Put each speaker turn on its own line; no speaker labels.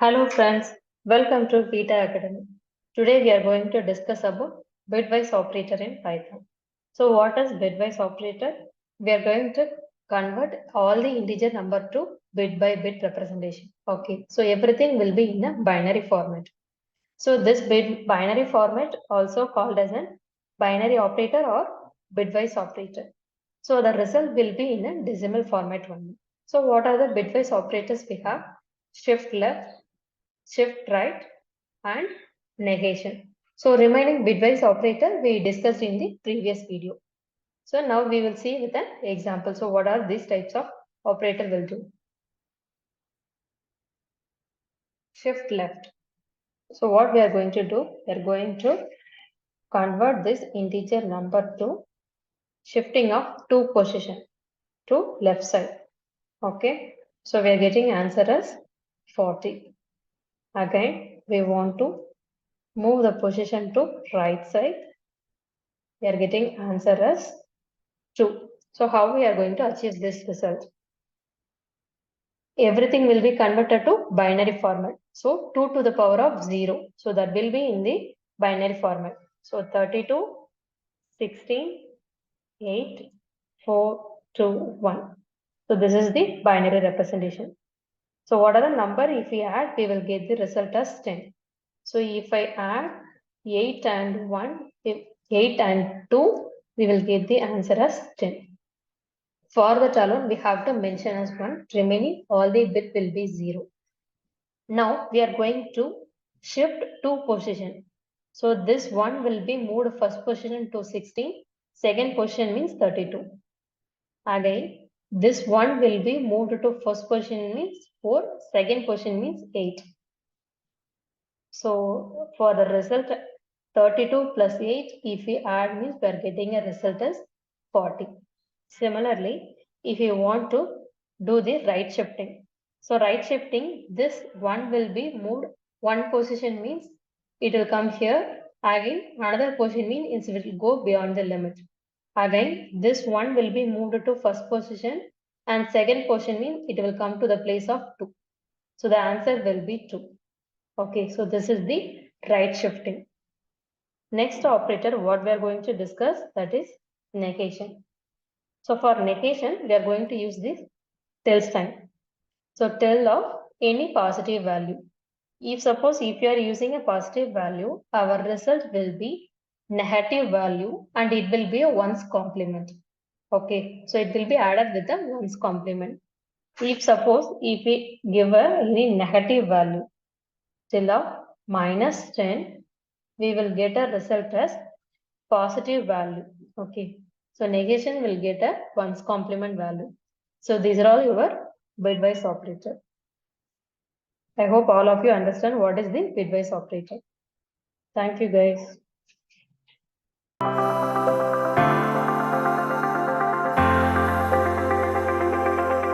Hello friends, welcome to BITA Academy. Today we are going to discuss about bitwise operator in Python. So what is bitwise operator? We are going to convert all the integer number to bit by bit representation. Okay, so everything will be in a binary format. So this binary format also called as a binary operator or bitwise operator. So the result will be in a decimal format only. So what are the bitwise operators we have? Shift left, shift right, and negation. So remaining bitwise operator we discussed in the previous video. So now we will see with an example. So what are these types of operator will do? Shift left. So what we are going to do? We are going to convert this integer number to shifting of 2 position to left side. Okay. So we are getting answer as 40. Again, we want to move the position to right side. We are getting answer as 2. So how we are going to achieve this result? Everything will be converted to binary format. So 2 to the power of 0. So that will be in the binary format. So 32, 16, 8, 4, 2, 1. So this is the binary representation. So what are the number? If we add, we will get the result as 10. So if I add 8 and 1, 8 and 2, we will get the answer as 10. For that alone, we have to mention as 1, remaining all the bit will be 0. Now we are going to shift 2 position. So this 1 will be moved first position to 16, second position means 32. Again, this 1 will be moved to first position means 4, second position means 8. So for the result 32 plus 8, if we add means we are getting a result as 40. Similarly, if you want to do the right shifting. So right shifting, this 1 will be moved one position means it will come here. Again, another position means it will go beyond the limit. Again, this 1 will be moved to first position and second position means it will come to the place of 2. So the answer will be 2. Okay, so this is the right shifting. Next operator, what we are going to discuss, that is negation. So for negation, we are going to use this tell sign. So tell of any positive value. If suppose if you are using a positive value, our result will be negative value and it will be a ones complement. Okay, so it will be added with the ones complement. If suppose if we give any negative value, till of minus 10, we will get a result as positive value. Okay. So negation will get a ones complement value. So these are all your bitwise operator. I hope all of you understand what is the bitwise operator. Thank you guys.